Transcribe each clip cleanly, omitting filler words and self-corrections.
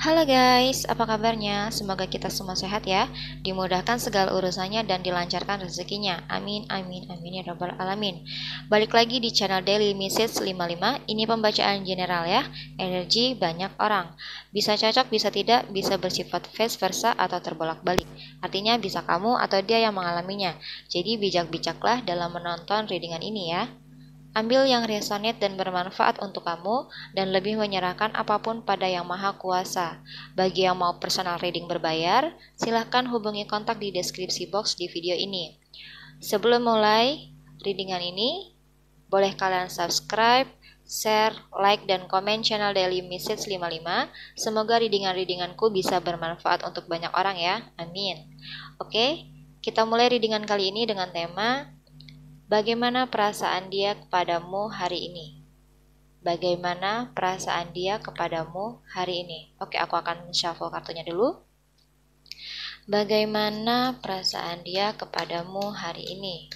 Halo guys, apa kabarnya? Semoga kita semua sehat ya, dimudahkan segala urusannya dan dilancarkan rezekinya. Amin, amin, amin ya rabbal alamin. Balik lagi di channel Daily Message 55, ini pembacaan general ya, energi banyak orang. Bisa cocok, bisa tidak, bisa bersifat vice versa atau terbolak-balik. Artinya bisa kamu atau dia yang mengalaminya. Jadi bijak-bijaklah dalam menonton readingan ini ya. Ambil yang resonate dan bermanfaat untuk kamu dan lebih menyerahkan apapun pada Yang Maha Kuasa. Bagi yang mau personal reading berbayar, silahkan hubungi kontak di deskripsi box di video ini. Sebelum mulai readingan ini, boleh kalian subscribe, share, like, dan komen channel Daily Message 55. Semoga readingan-readinganku bisa bermanfaat untuk banyak orang ya. Amin. Oke, kita mulai readingan kali ini dengan tema bagaimana perasaan dia kepadamu hari ini? Bagaimana perasaan dia kepadamu hari ini? Oke, aku akan shuffle kartunya dulu. Bagaimana perasaan dia kepadamu hari ini?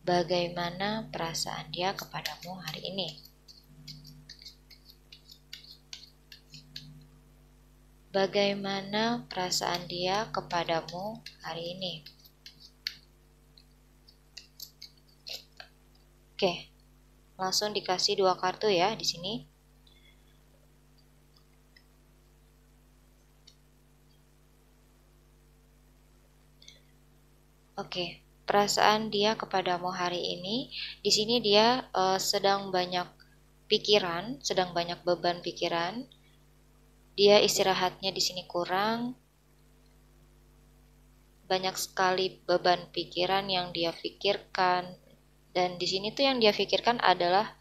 Bagaimana perasaan dia kepadamu hari ini? Bagaimana perasaan dia kepadamu hari ini? Oke, langsung dikasih 2 kartu ya di sini. Oke, perasaan dia kepadamu hari ini, di sini dia sedang banyak pikiran, sedang banyak beban pikiran. Dia istirahatnya di sini kurang, banyak sekali beban pikiran yang dia pikirkan. Dan di sini tuh yang dia pikirkan adalah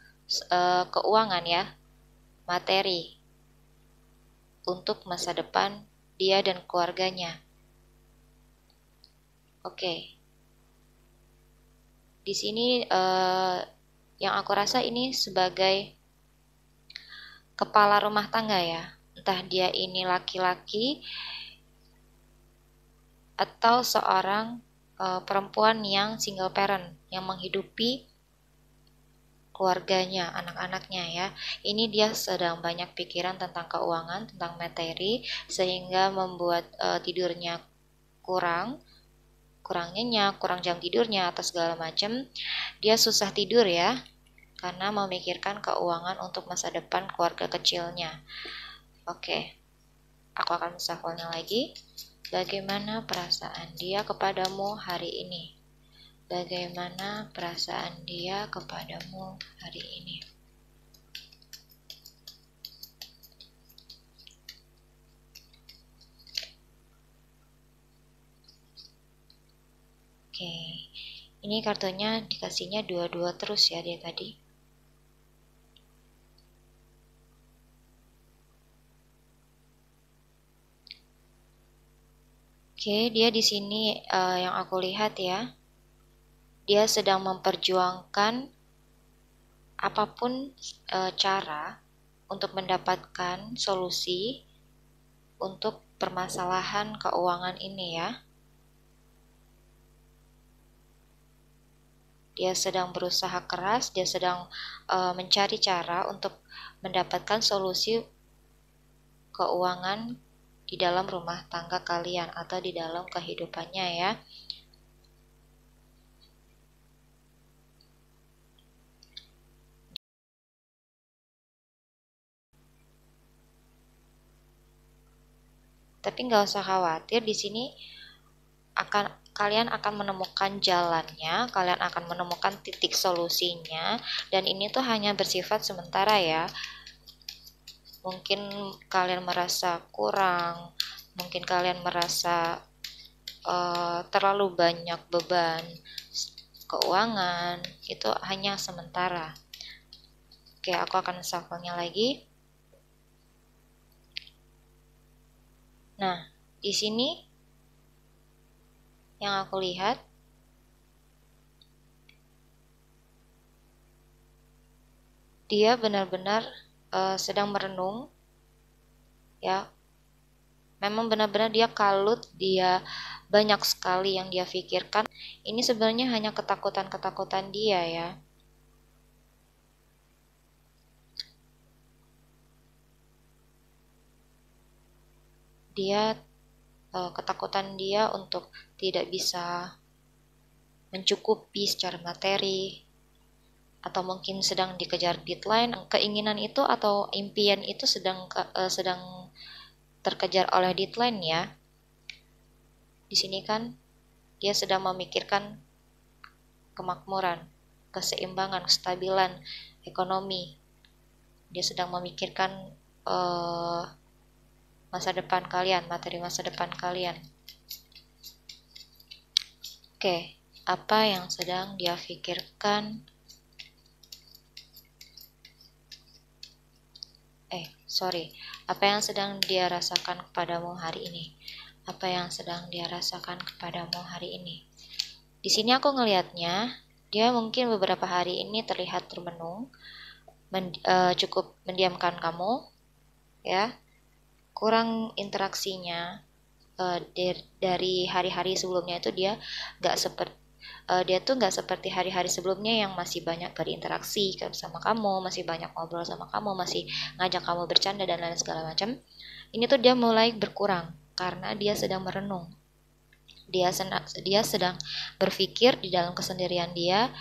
keuangan ya, materi untuk masa depan dia dan keluarganya. Oke. Di sini yang aku rasa ini sebagai kepala rumah tangga ya. Entah dia ini laki-laki atau seorang perempuan yang single parent yang menghidupi keluarganya, anak-anaknya ya. Ini dia sedang banyak pikiran tentang keuangan, tentang materi sehingga membuat tidurnya kurang nyenyak, kurang jam tidurnya atau segala macam. Dia susah tidur ya karena memikirkan keuangan untuk masa depan keluarga kecilnya. Oke, aku akan shuffle-nya lagi. Bagaimana perasaan dia kepadamu hari ini? Bagaimana perasaan dia kepadamu hari ini? Oke, ini kartunya dikasihnya dua-dua terus ya dia tadi. Oke, dia di sini yang aku lihat ya, dia sedang memperjuangkan apapun cara untuk mendapatkan solusi untuk permasalahan keuangan ini ya. Dia sedang berusaha keras, dia sedang mencari cara untuk mendapatkan solusi keuangan di dalam rumah tangga kalian atau di dalam kehidupannya ya. Tapi nggak usah khawatir, di sini kalian akan menemukan jalannya, kalian akan menemukan titik solusinya, dan ini tuh hanya bersifat sementara ya. Mungkin kalian merasa kurang, mungkin kalian merasa terlalu banyak beban keuangan, itu hanya sementara. Oke, aku akan shuffle-nya lagi. Nah, di sini yang aku lihat dia benar-benar sedang merenung ya. Memang benar-benar dia kalut, dia banyak sekali yang dia pikirkan. Ini sebenarnya hanya ketakutan-ketakutan dia ya. dia ketakutan dia untuk tidak bisa mencukupi secara materi, atau mungkin sedang dikejar deadline, keinginan itu atau impian itu sedang terkejar oleh deadline ya. Di sini kan dia sedang memikirkan kemakmuran, keseimbangan, kestabilan ekonomi. Dia sedang memikirkan masa depan kalian, materi masa depan kalian. Oke, apa yang sedang dia pikirkan? Apa yang sedang dia rasakan kepadamu hari ini? Apa yang sedang dia rasakan kepadamu hari ini? Di sini aku ngelihatnya, dia mungkin beberapa hari ini terlihat termenung, cukup mendiamkan kamu, ya, kurang interaksinya. Dari hari-hari sebelumnya itu dia nggak seperti hari-hari sebelumnya yang masih banyak berinteraksi sama kamu, masih banyak ngobrol sama kamu, masih ngajak kamu bercanda dan lain segala macam. Ini tuh dia mulai berkurang karena dia sedang merenung. Dia sedang berpikir di dalam kesendirian dia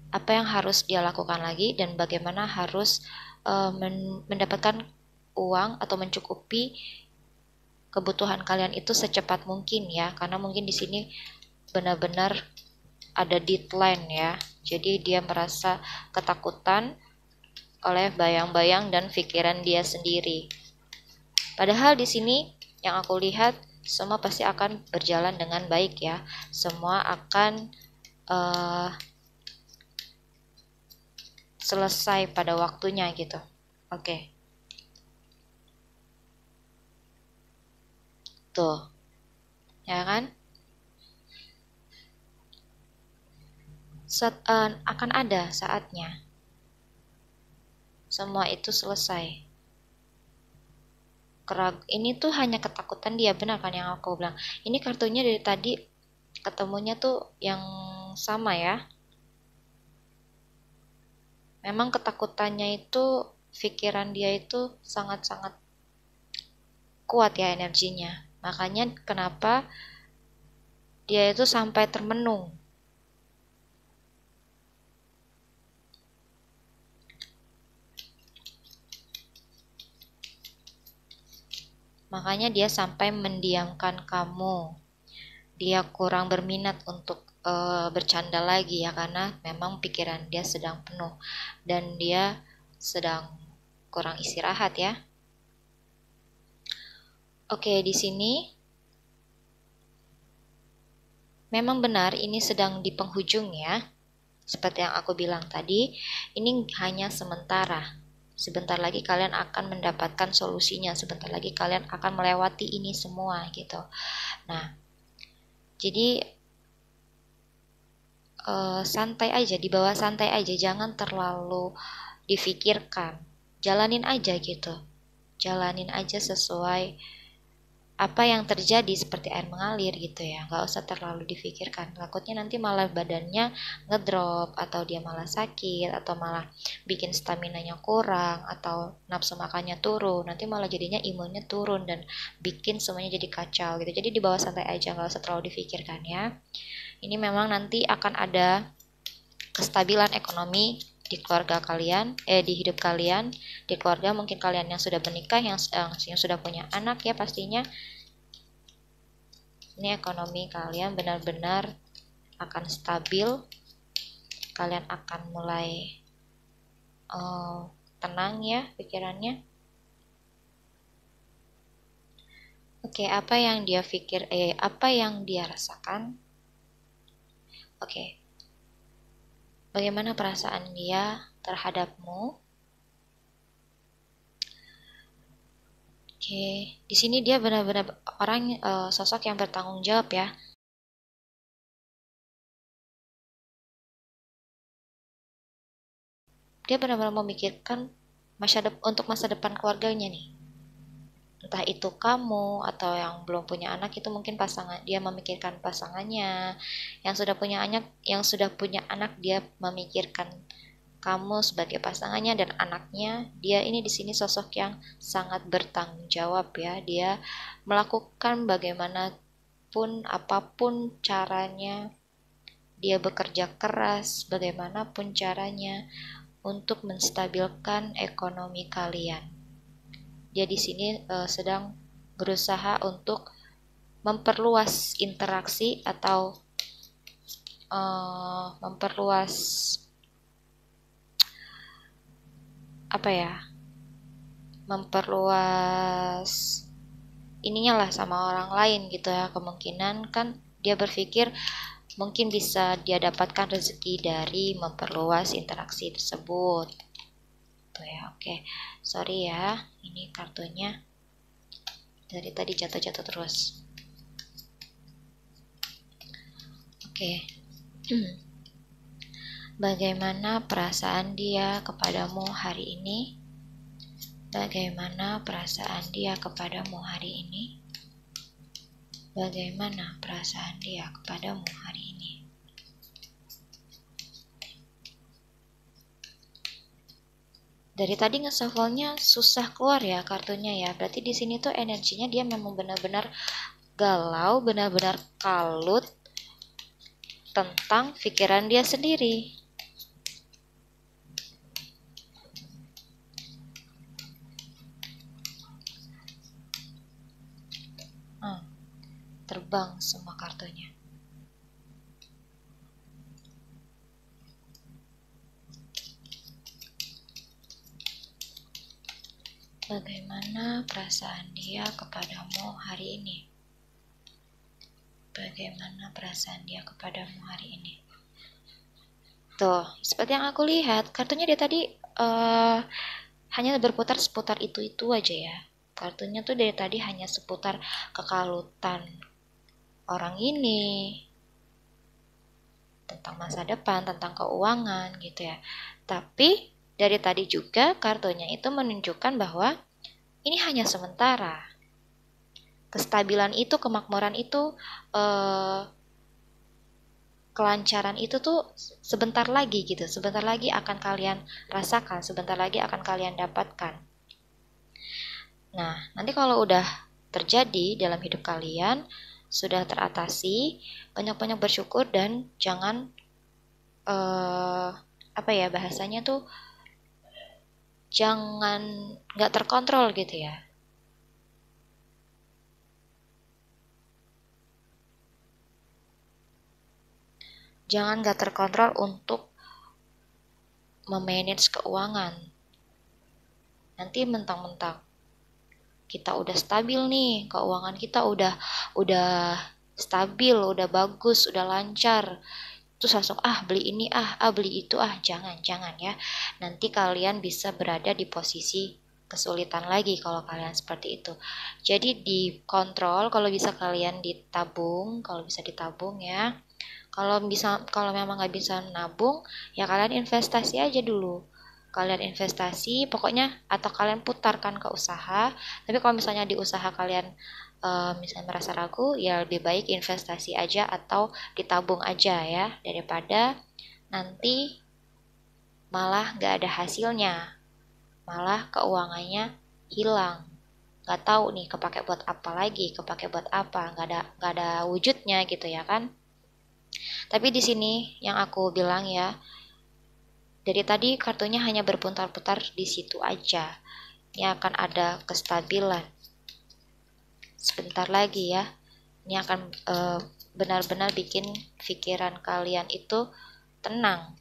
apa yang harus dia lakukan lagi dan bagaimana harus mendapatkan uang atau mencukupi kebutuhan kalian itu secepat mungkin ya, karena mungkin di sini benar-benar ada deadline ya. Jadi dia merasa ketakutan oleh bayang-bayang dan pikiran dia sendiri. Padahal di sini yang aku lihat semua pasti akan berjalan dengan baik ya. Semua akan selesai pada waktunya gitu. Oke. Tuh. Ya kan? Akan ada saatnya semua itu selesai. Ini tuh hanya ketakutan dia, benar kan yang aku bilang. Ini kartunya dari tadi ketemunya tuh yang sama ya. Memang ketakutannya itu, pikiran dia itu sangat-sangat kuat ya energinya. Makanya kenapa dia itu sampai termenung. Makanya dia sampai mendiamkan kamu. Dia kurang berminat untuk bercanda lagi ya, karena memang pikiran dia sedang penuh dan dia sedang kurang istirahat ya. Oke, di sini memang benar ini sedang di penghujung ya. Seperti yang aku bilang tadi, ini hanya sementara. Sebentar lagi kalian akan mendapatkan solusinya, sebentar lagi kalian akan melewati ini semua gitu. Nah, jadi santai aja, dibawa santai aja, jangan terlalu difikirkan. Jalanin aja gitu. Jalanin aja sesuai apa yang terjadi, seperti air mengalir gitu ya. Nggak usah terlalu difikirkan. Takutnya nanti malah badannya ngedrop, atau dia malah sakit, atau malah bikin staminanya kurang, atau nafsu makannya turun. Nanti malah jadinya imunnya turun dan bikin semuanya jadi kacau gitu. Jadi dibawa santai aja, nggak usah terlalu difikirkan ya. Ini memang nanti akan ada kestabilan ekonomi di keluarga kalian, di hidup kalian, di keluarga mungkin kalian yang sudah menikah, yang sudah punya anak ya pastinya. Ini ekonomi kalian benar-benar akan stabil, kalian akan mulai tenang ya pikirannya. Oke, apa yang dia apa yang dia rasakan? Oke. Bagaimana perasaan dia terhadapmu? Oke, di sini dia benar-benar orang sosok yang bertanggung jawab ya. Dia benar-benar memikirkan untuk masa depan keluarganya nih. Entah itu kamu atau yang belum punya anak, itu mungkin pasangan, dia memikirkan pasangannya. Yang sudah punya anak dia memikirkan kamu sebagai pasangannya dan anaknya. Dia ini di sini sosok yang sangat bertanggung jawab ya. Dia melakukan bagaimanapun apapun caranya. Dia bekerja keras bagaimanapun caranya untuk menstabilkan ekonomi kalian. Dia di sini sedang berusaha untuk memperluas interaksi atau memperluas memperluas ininya lah sama orang lain gitu ya. Kemungkinan kan dia berpikir mungkin bisa dia dapatkan rezeki dari memperluas interaksi tersebut tuh ya. Oke, sorry ya, ini kartunya dari tadi jatuh-jatuh terus. Oke. Bagaimana perasaan dia kepadamu hari ini? Bagaimana perasaan dia kepadamu hari ini? Bagaimana perasaan dia kepadamu hari ini? Dari tadi nge-shuffle-nya susah keluar ya kartunya ya. Berarti di sini tuh energinya dia memang benar-benar galau, benar-benar kalut tentang pikiran dia sendiri. Terbang semua kartunya. Bagaimana perasaan dia kepadamu hari ini? Bagaimana perasaan dia kepadamu hari ini? Tuh, seperti yang aku lihat, kartunya dia tadi hanya berputar seputar itu-itu aja ya. Kartunya tuh dari tadi hanya seputar kekalutan orang ini, tentang masa depan, tentang keuangan gitu ya. Tapi dari tadi juga kartunya itu menunjukkan bahwa ini hanya sementara. Kestabilan itu, kemakmuran itu, kelancaran itu tuh sebentar lagi gitu. Sebentar lagi akan kalian rasakan, sebentar lagi akan kalian dapatkan. Nah, nanti kalau udah terjadi dalam hidup kalian, sudah teratasi, banyak-banyak bersyukur dan jangan bahasanya tuh jangan nggak terkontrol gitu ya. Jangan nggak terkontrol untuk memanage keuangan. Nanti mentang-mentang kita udah stabil nih, keuangan kita udah stabil, udah bagus, udah lancar. Terus langsung beli ini beli itu jangan ya. Nanti kalian bisa berada di posisi kesulitan lagi kalau kalian seperti itu. Jadi dikontrol, kalau bisa kalian ditabung, kalau bisa ditabung ya. Kalau memang nggak bisa nabung, ya kalian investasi aja dulu. Kalian investasi, pokoknya atau kalian putarkan ke usaha. Tapi kalau misalnya di usaha kalian misalnya merasa ragu, ya lebih baik investasi aja atau ditabung aja ya, daripada nanti malah nggak ada hasilnya, malah keuangannya hilang. Nggak tahu nih kepake buat apa lagi, kepake buat apa, nggak ada wujudnya gitu ya kan. Tapi di sini yang aku bilang ya, dari tadi kartunya hanya berputar-putar di situ aja. Ini akan ada kestabilan. Sebentar lagi ya. Ini akan benar-benar bikin pikiran kalian itu tenang.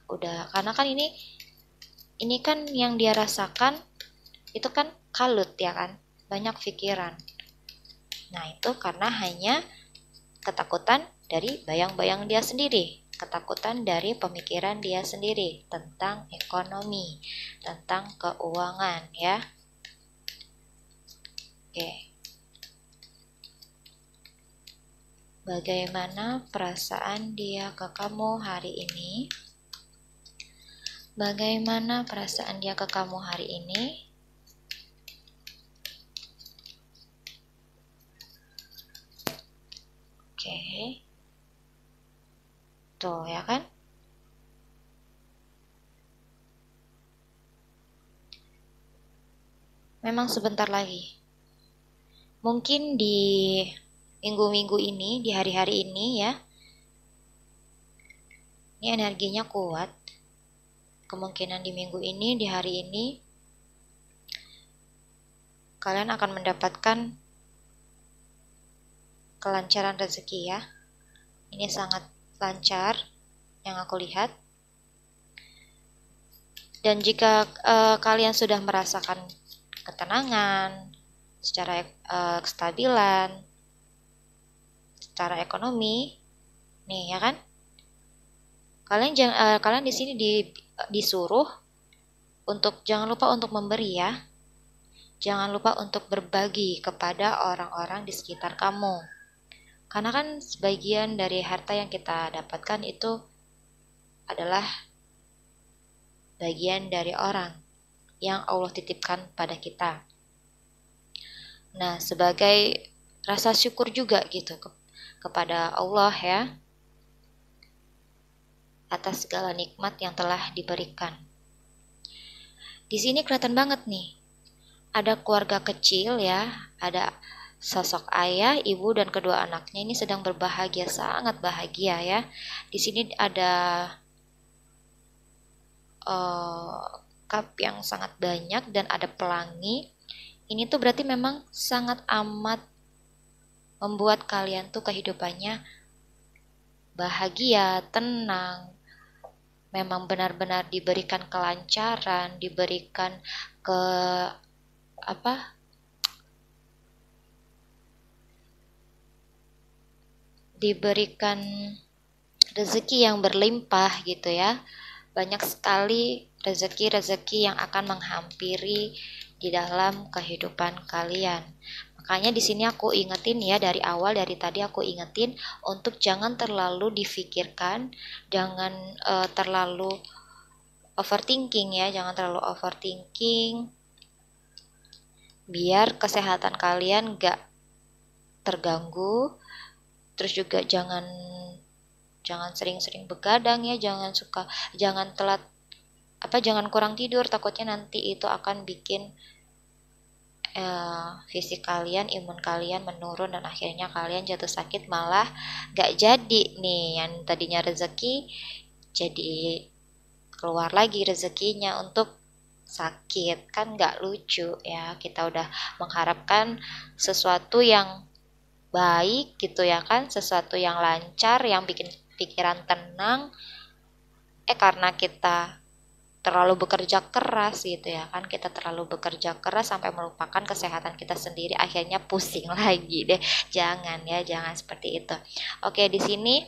Udah, karena kan ini kan yang dia rasakan itu kan kalut ya kan, banyak pikiran. Nah, itu karena hanya ketakutan dari bayang-bayang dia sendiri, ketakutan dari pemikiran dia sendiri tentang ekonomi, tentang keuangan ya. Oke. Bagaimana perasaan dia ke kamu hari ini? Bagaimana perasaan dia ke kamu hari ini? Oke. Tuh ya kan? memang sebentar lagi. Mungkin di minggu-minggu ini, di hari-hari ini ya, ini energinya kuat. Kemungkinan di minggu ini, di hari ini, kalian akan mendapatkan kelancaran rezeki ya. Ini sangat lancar yang aku lihat. Dan jika kalian sudah merasakan ketenangan, secara kestabilan, secara ekonomi, nih ya kan? Kalian di sini disuruh untuk jangan lupa untuk memberi ya. Jangan lupa untuk berbagi kepada orang-orang di sekitar kamu. Karena kan sebagian dari harta yang kita dapatkan itu adalah bagian dari orang yang Allah titipkan pada kita. Nah, sebagai rasa syukur juga gitu kepada Allah ya, atas segala nikmat yang telah diberikan. Di sini kelihatan banget nih, ada keluarga kecil ya, ada sosok ayah, ibu dan kedua anaknya ini sedang berbahagia, sangat bahagia ya. Di sini ada cup yang sangat banyak dan ada pelangi. Ini tuh berarti memang sangat amat membuat kalian tuh kehidupannya bahagia, tenang. Memang benar-benar diberikan kelancaran, diberikan diberikan rezeki yang berlimpah gitu ya. Banyak sekali rezeki-rezeki yang akan menghampiri di dalam kehidupan kalian. Makanya di sini aku ingetin ya, dari awal, dari tadi aku ingetin untuk jangan terlalu difikirkan, jangan terlalu overthinking ya, jangan terlalu overthinking biar kesehatan kalian gak terganggu. Terus juga jangan sering-sering begadang ya, jangan kurang tidur, takutnya nanti itu akan bikin fisik kalian, imun kalian menurun dan akhirnya kalian jatuh sakit, malah gak jadi nih yang tadinya rezeki jadi keluar lagi rezekinya untuk sakit, kan gak lucu ya. Kita udah mengharapkan sesuatu yang baik gitu ya kan, sesuatu yang lancar, yang bikin pikiran tenang, karena kita terlalu bekerja keras gitu ya kan, kita terlalu bekerja keras sampai melupakan kesehatan kita sendiri, akhirnya pusing lagi deh. Jangan ya, jangan seperti itu. Oke, di sini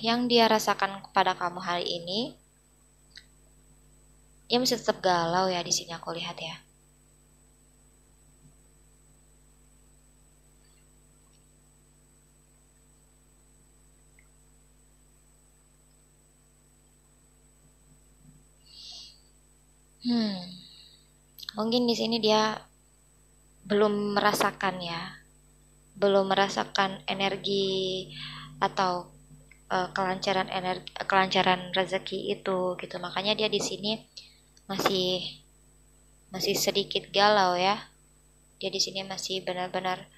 yang dia rasakan kepada kamu hari ini, dia masih tetap galau ya, di sini aku lihat ya. Mungkin di sini dia belum merasakan ya, belum merasakan energi atau kelancaran rezeki itu gitu. Makanya dia di sini masih sedikit galau ya. Dia di sini masih benar-benar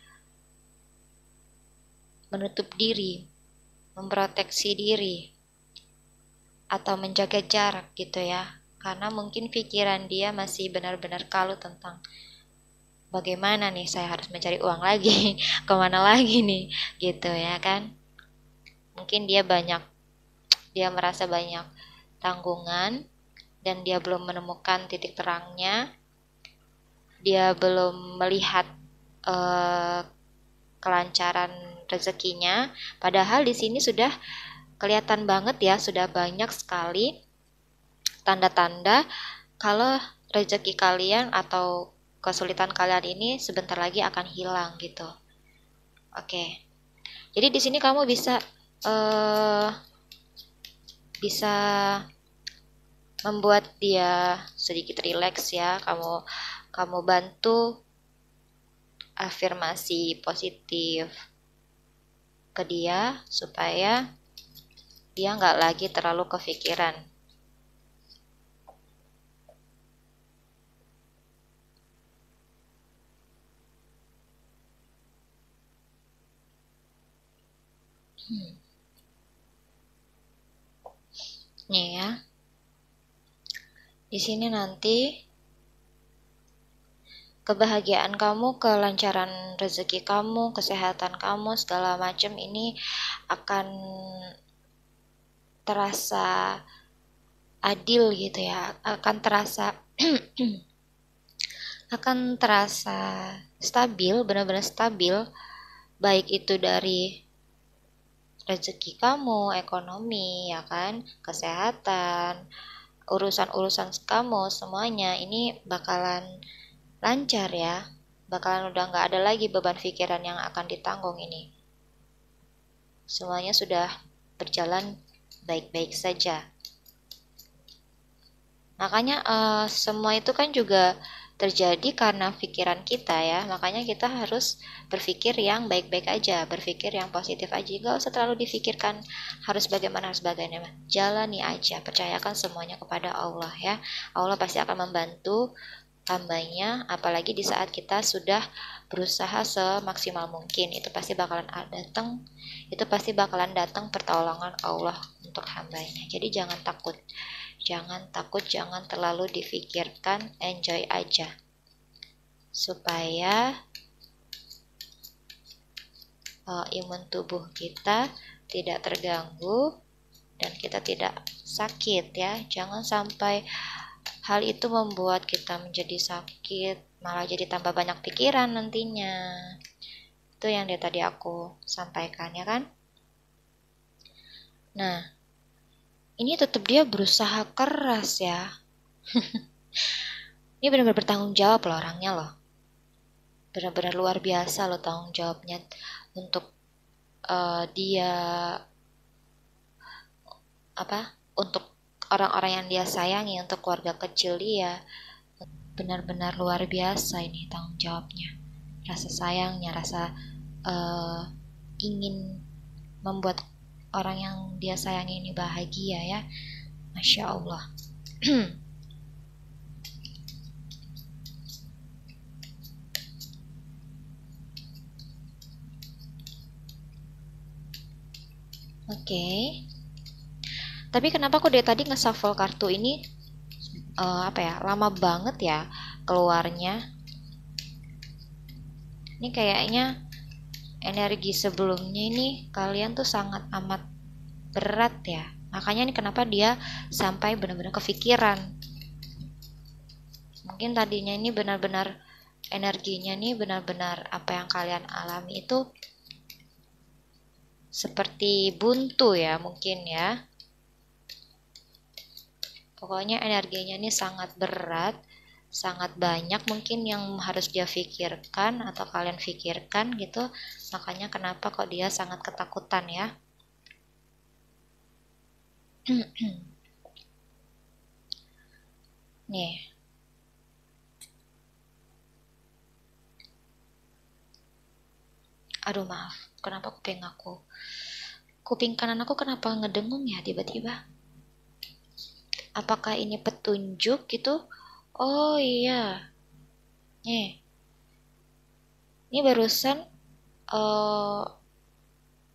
menutup diri, memproteksi diri, atau menjaga jarak gitu ya. Karena mungkin pikiran dia masih benar-benar kalut tentang bagaimana nih saya harus mencari uang lagi, kemana lagi nih, gitu ya kan. Mungkin dia merasa banyak tanggungan dan dia belum menemukan titik terangnya. Dia belum melihat kelancaran rezekinya. Padahal di sini sudah kelihatan banget ya, sudah banyak sekali tanda-tanda kalau rezeki kalian atau kesulitan kalian ini sebentar lagi akan hilang gitu. Oke. Jadi di sini kamu bisa membuat dia sedikit rileks ya. Kamu bantu afirmasi positif ke dia supaya dia nggak lagi terlalu kepikiran. Nih ya. Di sini nanti kebahagiaan kamu, kelancaran rezeki kamu, kesehatan kamu, segala macam ini akan terasa adil gitu ya, akan terasa akan terasa stabil, benar-benar stabil, baik itu dari rezeki kamu, ekonomi, ya kan, kesehatan, urusan-urusan kamu, semuanya ini bakalan lancar ya, bakalan udah nggak ada lagi beban pikiran yang akan ditanggung ini. Semuanya sudah berjalan baik-baik saja. Makanya semua itu kan juga terjadi karena pikiran kita ya. Makanya kita harus berpikir yang baik-baik aja, berpikir yang positif aja. Gak usah terlalu difikirkan harus bagaimana, harus bagaimana. Jalani aja, percayakan semuanya kepada Allah ya. Allah pasti akan membantu hambanya, apalagi di saat kita sudah berusaha semaksimal mungkin. Itu pasti bakalan datang, itu pasti bakalan datang pertolongan Allah untuk hambanya. Jadi jangan takut, jangan terlalu difikirkan, enjoy aja supaya imun tubuh kita tidak terganggu dan kita tidak sakit ya. Jangan sampai hal itu membuat kita menjadi sakit, malah jadi tambah banyak pikiran nantinya. Itu yang tadi aku sampaikan ya kan. Nah, ini tetap dia berusaha keras ya. Ini benar-benar bertanggung jawab loh orangnya loh. Benar-benar luar biasa loh tanggung jawabnya untuk dia untuk orang-orang yang dia sayangi, untuk keluarga kecil dia. Benar-benar luar biasa ini tanggung jawabnya. Rasa sayangnya, rasa ingin membuat orang yang dia sayangi ini bahagia ya. Masya Allah. Oke. Tapi kenapa aku dari tadi nge-shuffle kartu ini lama banget ya keluarnya. Ini kayaknya energi sebelumnya ini kalian tuh sangat amat berat ya. Makanya ini kenapa dia sampai benar-benar kepikiran. Mungkin tadinya ini benar-benar energinya nih benar-benar apa yang kalian alami itu seperti buntu ya mungkin ya. Pokoknya energinya ini sangat berat, sangat banyak mungkin yang harus dia pikirkan atau kalian pikirkan gitu. Makanya kenapa kok dia sangat ketakutan ya. Nih. Aduh maaf, kenapa kuping kanan aku kenapa ngedengung ya tiba-tiba? Apakah ini petunjuk gitu? Oh iya. Nih. Ini barusan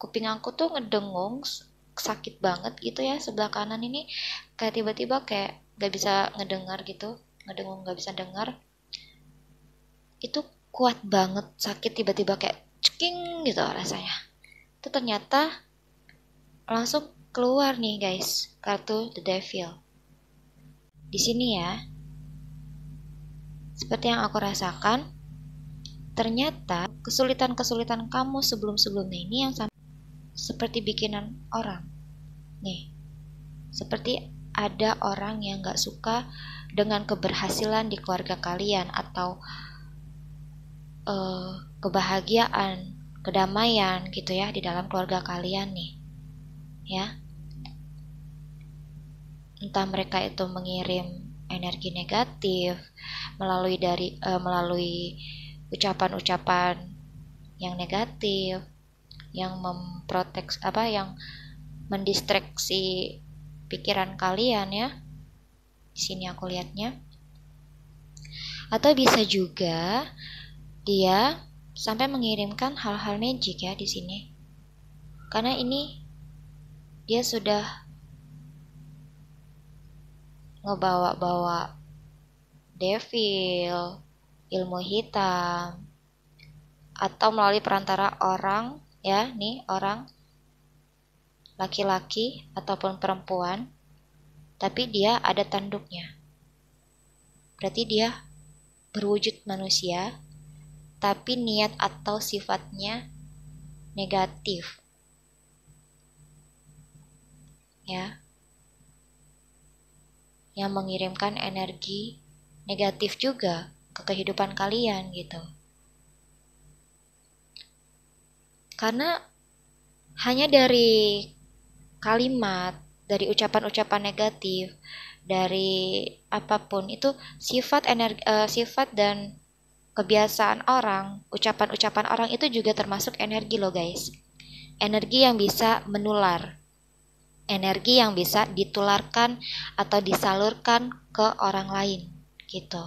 kuping aku tuh ngedengung sakit banget gitu ya sebelah kanan ini, kayak tiba-tiba kayak gak bisa ngedengar gitu, ngedengung gak bisa dengar. Itu kuat banget sakit tiba-tiba kayak ceking gitu rasanya. Itu ternyata langsung keluar nih guys kartu The Devil. Di sini ya, seperti yang aku rasakan, ternyata kesulitan-kesulitan kamu sebelum-sebelumnya ini yang seperti bikinan orang. Nih, seperti ada orang yang gak suka dengan keberhasilan di keluarga kalian atau kebahagiaan, kedamaian gitu ya di dalam keluarga kalian nih. Ya. Entah mereka itu mengirim energi negatif melalui ucapan-ucapan yang negatif, yang yang mendistraksi pikiran kalian ya. Di sini aku lihatnya. Atau bisa juga dia sampai mengirimkan hal-hal magic ya di sini. Karena ini dia sudah ngebawa-bawa devil, ilmu hitam, atau melalui perantara orang, ya, nih orang laki-laki ataupun perempuan, tapi dia ada tanduknya. Berarti dia berwujud manusia, tapi niat atau sifatnya negatif. Ya. Yang mengirimkan energi negatif juga ke kehidupan kalian gitu. Karena hanya dari kalimat, dari ucapan-ucapan negatif, dari apapun itu sifat dan kebiasaan orang, ucapan-ucapan orang itu juga termasuk energi loh guys. Energi yang bisa menular. Energi yang bisa ditularkan atau disalurkan ke orang lain gitu.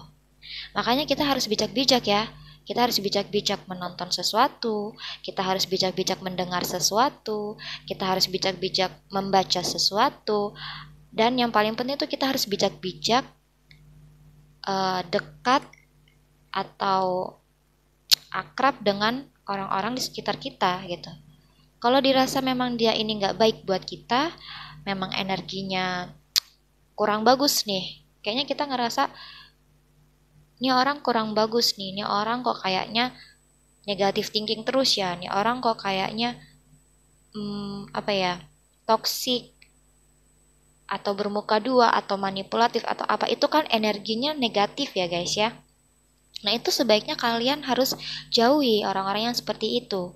Makanya kita harus bijak-bijak ya. Kita harus bijak-bijak menonton sesuatu, kita harus bijak-bijak mendengar sesuatu, kita harus bijak-bijak membaca sesuatu, dan yang paling penting itu kita harus bijak-bijak dekat atau akrab dengan orang-orang di sekitar kita gitu. Kalau dirasa memang dia ini nggak baik buat kita, memang energinya kurang bagus nih, kayaknya kita ngerasa ini orang kurang bagus nih, ini orang kok kayaknya negatif thinking terus ya, ini orang kok kayaknya toksik atau bermuka dua atau manipulatif atau apa, itu kan energinya negatif ya guys ya. Nah itu sebaiknya kalian harus jauhi orang-orang yang seperti itu.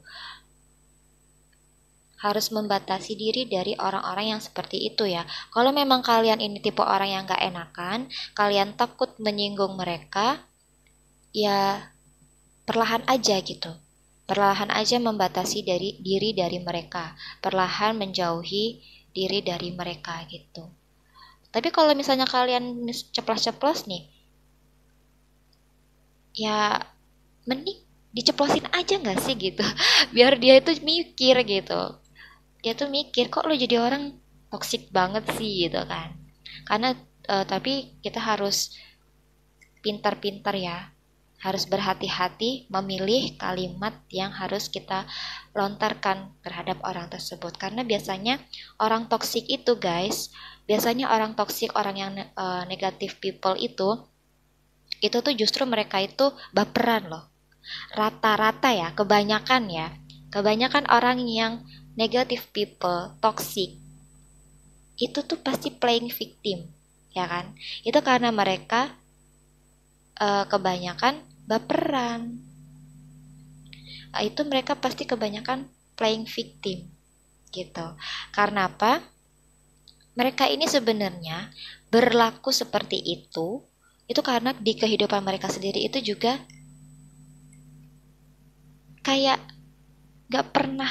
Harus membatasi diri dari orang-orang yang seperti itu ya. Kalau memang kalian ini tipe orang yang gak enakan, kalian takut menyinggung mereka, ya perlahan aja gitu. Perlahan aja membatasi diri dari mereka. Perlahan menjauhi diri dari mereka gitu. Tapi kalau misalnya kalian ceplos-ceplos nih, ya mending diceplosin aja gak sih gitu. Biar dia itu mikir gitu. Dia tuh mikir kok lo jadi orang toksik banget sih gitu kan. Karena tapi kita harus pintar-pintar ya, harus berhati-hati memilih kalimat yang harus kita lontarkan terhadap orang tersebut. Karena biasanya orang toksik itu guys, biasanya orang toksik, orang yang negative people itu tuh justru mereka itu baperan loh. Rata-rata ya, kebanyakan orang yang negative people, toxic, itu tuh pasti playing victim, ya kan? Itu karena mereka kebanyakan baperan. Itu mereka pasti kebanyakan playing victim, gitu. Karena apa? Mereka ini sebenarnya berlaku seperti itu karena di kehidupan mereka sendiri itu juga kayak gak pernah,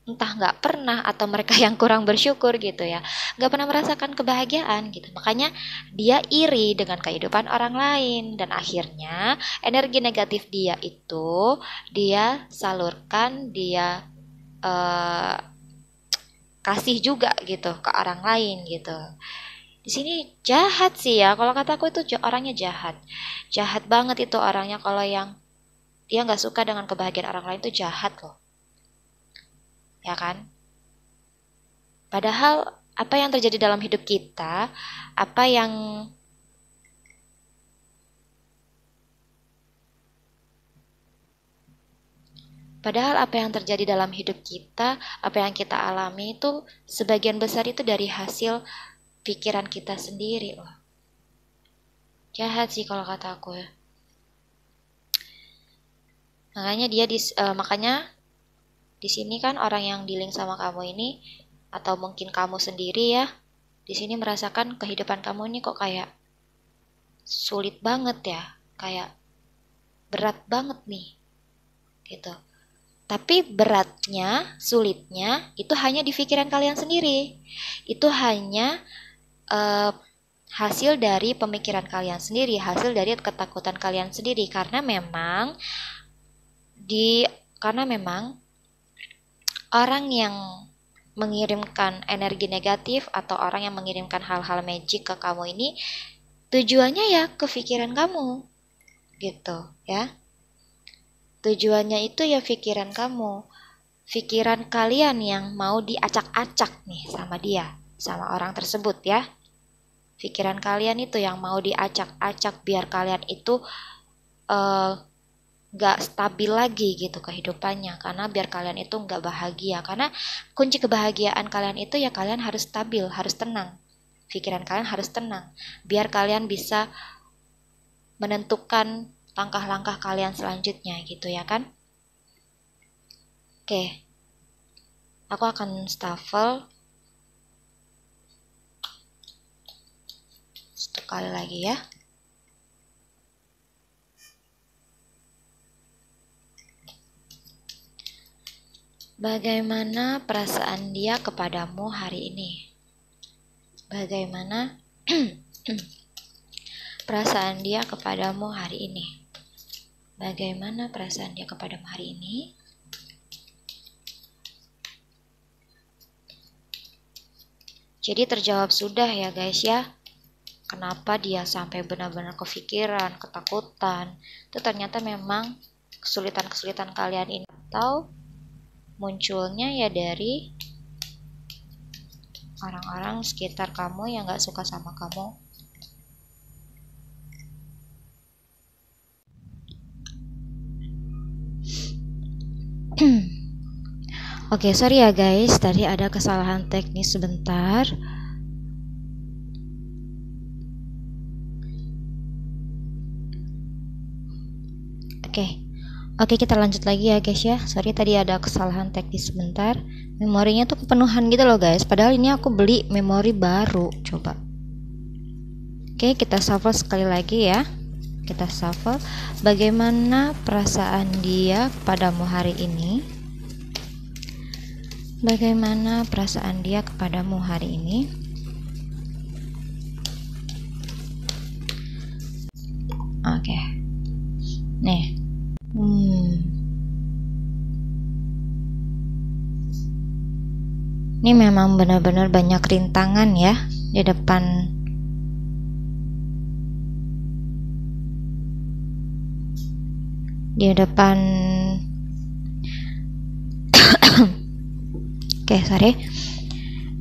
entah nggak pernah atau mereka yang kurang bersyukur gitu ya, nggak pernah merasakan kebahagiaan gitu. Makanya dia iri dengan kehidupan orang lain, dan akhirnya energi negatif dia itu dia salurkan, dia kasih juga gitu ke orang lain gitu. Di sini jahat sih ya, kalau kataku itu orangnya jahat banget itu orangnya. Kalau yang dia nggak suka dengan kebahagiaan orang lain itu jahat loh, ya kan? Padahal apa yang terjadi dalam hidup kita, apa yang terjadi dalam hidup kita, apa yang kita alami itu sebagian besar itu dari hasil pikiran kita sendiri loh. Jahat sih kalau kata aku ya. Makanya di sini kan orang yang dealing sama kamu ini, atau mungkin kamu sendiri ya, di sini merasakan kehidupan kamu ini kok kayak sulit banget ya, kayak berat banget nih gitu. Tapi beratnya, sulitnya itu hanya di pikiran kalian sendiri. Itu hanya hasil dari pemikiran kalian sendiri, hasil dari ketakutan kalian sendiri. Karena memang orang yang mengirimkan energi negatif atau orang yang mengirimkan hal-hal magic ke kamu ini tujuannya ya ke pikiran kamu gitu ya. Tujuannya itu ya pikiran kamu, pikiran kalian yang mau diacak-acak nih sama dia, sama orang tersebut ya. Pikiran kalian itu yang mau diacak-acak biar kalian itu gak stabil lagi gitu kehidupannya, karena biar kalian itu gak bahagia. Karena kunci kebahagiaan kalian itu ya kalian harus stabil, harus tenang. Pikiran kalian harus tenang biar kalian bisa menentukan langkah-langkah kalian selanjutnya gitu ya kan. Oke, aku akan shuffle sekali lagi ya. Bagaimana perasaan dia kepadamu hari ini? Bagaimana perasaan dia kepadamu hari ini? Bagaimana perasaan dia kepadamu hari ini? Jadi terjawab sudah ya guys ya. Kenapa dia sampai benar-benar kepikiran, ketakutan? Itu ternyata memang kesulitan-kesulitan kalian ini atau munculnya ya dari orang-orang sekitar kamu yang gak suka sama kamu. Oke, sorry ya guys, tadi ada kesalahan teknis sebentar. Oke, kita lanjut lagi ya guys ya. Sorry tadi ada kesalahan teknis sebentar. Memorinya tuh kepenuhan gitu loh guys. Padahal ini aku beli memori baru. Coba. Oke, kita shuffle sekali lagi ya. Kita shuffle. Bagaimana perasaan dia kepadamu hari ini? Bagaimana perasaan dia kepadamu hari ini? Oke. Nih. Ini memang benar-benar banyak rintangan ya di depan. Oke, sorry.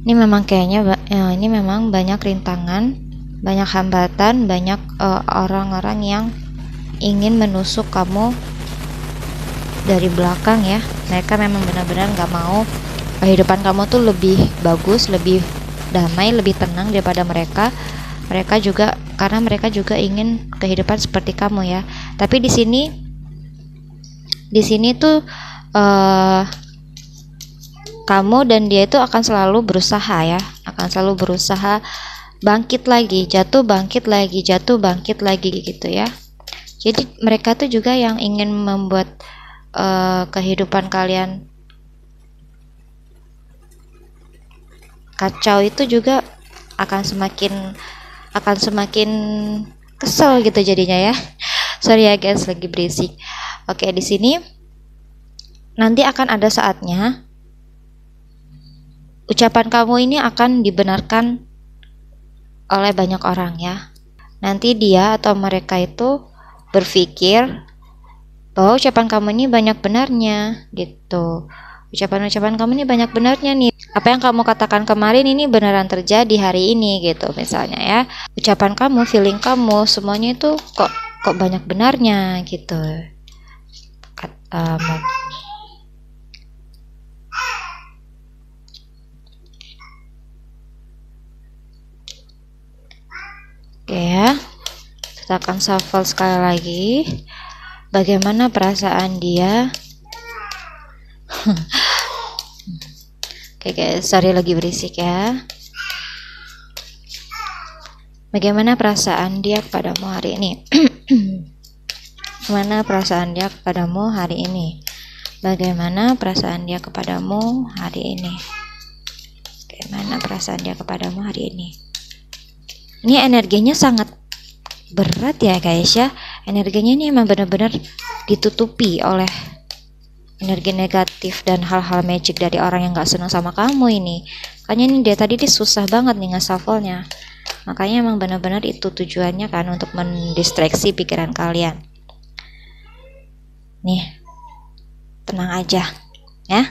Ini memang kayaknya ini memang banyak rintangan, banyak hambatan, banyak orang-orang yang ingin menusuk kamu dari belakang ya. Mereka memang benar-benar gak mau kehidupan kamu tuh lebih bagus, lebih damai, lebih tenang daripada mereka. Mereka juga, karena mereka juga ingin kehidupan seperti kamu ya. Tapi di sini tuh kamu dan dia itu akan selalu berusaha ya, akan selalu berusaha bangkit lagi, jatuh bangkit lagi, jatuh bangkit lagi gitu ya. Jadi mereka tuh juga yang ingin membuat kehidupan kalian kacau, itu juga akan semakin kesel gitu jadinya ya. Sorry ya guys, lagi berisik. Oke, di sini nanti akan ada saatnya ucapan kamu ini akan dibenarkan oleh banyak orang ya. Nanti dia atau mereka itu berpikir bahwa ucapan kamu ini banyak benarnya gitu. Ucapan-ucapan kamu ini banyak benarnya nih. Apa yang kamu katakan kemarin ini beneran terjadi hari ini gitu misalnya ya. Ucapan kamu, feeling kamu, semuanya itu kok banyak benarnya gitu. Oke ya. Kita akan shuffle sekali lagi. Bagaimana perasaan dia? Oke guys, sorry lagi berisik ya. Bagaimana perasaan dia kepadamu hari ini? Bagaimana perasaan dia kepadamu hari ini? Bagaimana perasaan dia kepadamu hari ini? Bagaimana perasaan dia kepadamu hari ini? Ini energinya sangat berat ya guys ya. Energinya ini memang benar-benar ditutupi oleh energi negatif dan hal-hal magic dari orang yang gak senang sama kamu ini. Makanya ini dia tadi susah banget nih nge-shuffle-nya. Makanya emang benar-benar itu tujuannya kan, untuk mendistraksi pikiran kalian. Nih, tenang aja ya.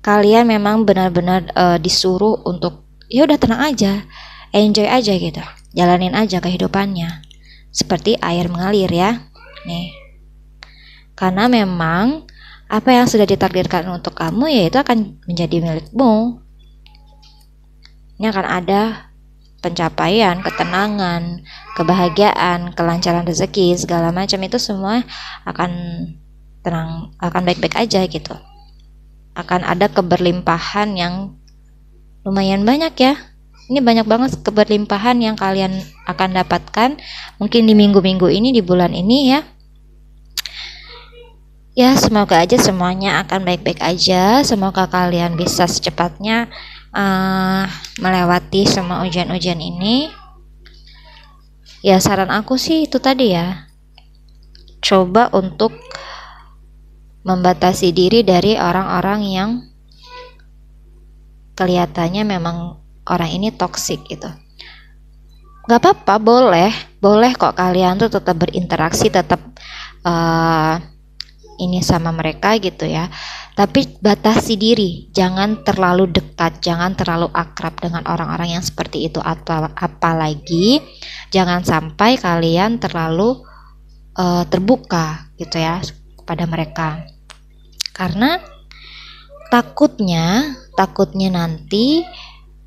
Kalian memang benar-benar disuruh untuk ya udah tenang aja, enjoy aja gitu, jalanin aja kehidupannya seperti air mengalir ya. Nih, karena memang apa yang sudah ditakdirkan untuk kamu ya itu akan menjadi milikmu. Ini akan ada pencapaian, ketenangan, kebahagiaan, kelancaran rezeki, segala macam itu semua akan tenang, akan baik-baik aja gitu. Akan ada keberlimpahan yang lumayan banyak ya. Ini banyak banget keberlimpahan yang kalian akan dapatkan mungkin di minggu-minggu ini, di bulan ini ya. Ya, semoga aja semuanya akan baik-baik aja. Semoga kalian bisa secepatnya melewati semua ujian-ujian ini. Ya, saran aku sih itu tadi ya. Coba untuk membatasi diri dari orang-orang yang kelihatannya memang orang ini toksik gitu. Gak apa-apa, boleh kok kalian tuh tetap berinteraksi, tetap ini sama mereka gitu ya. Tapi batasi diri, jangan terlalu dekat, jangan terlalu akrab dengan orang-orang yang seperti itu, atau apalagi jangan sampai kalian terlalu terbuka gitu ya pada mereka. Karena takutnya nanti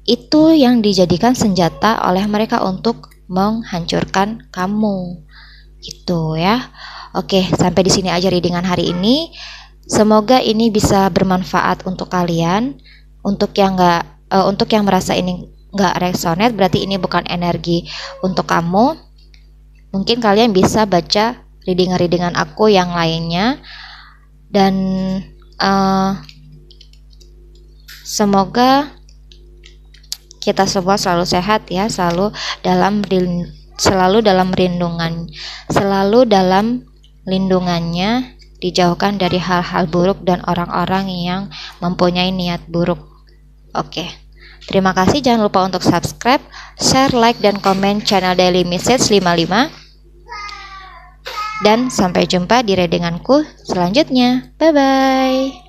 itu yang dijadikan senjata oleh mereka untuk menghancurkan kamu gitu ya. Oke, sampai di sini aja readingan hari ini. Semoga ini bisa bermanfaat untuk kalian. Untuk yang merasa ini nggak resonate, berarti ini bukan energi untuk kamu. Mungkin kalian bisa baca readingan aku yang lainnya. Dan semoga kita semua selalu sehat ya, selalu dalam lindungannya, dijauhkan dari hal-hal buruk dan orang-orang yang mempunyai niat buruk. Oke. Terima kasih, jangan lupa untuk subscribe, share, like, dan komen channel Daily Message 55. Dan sampai jumpa di readinganku selanjutnya. Bye-bye.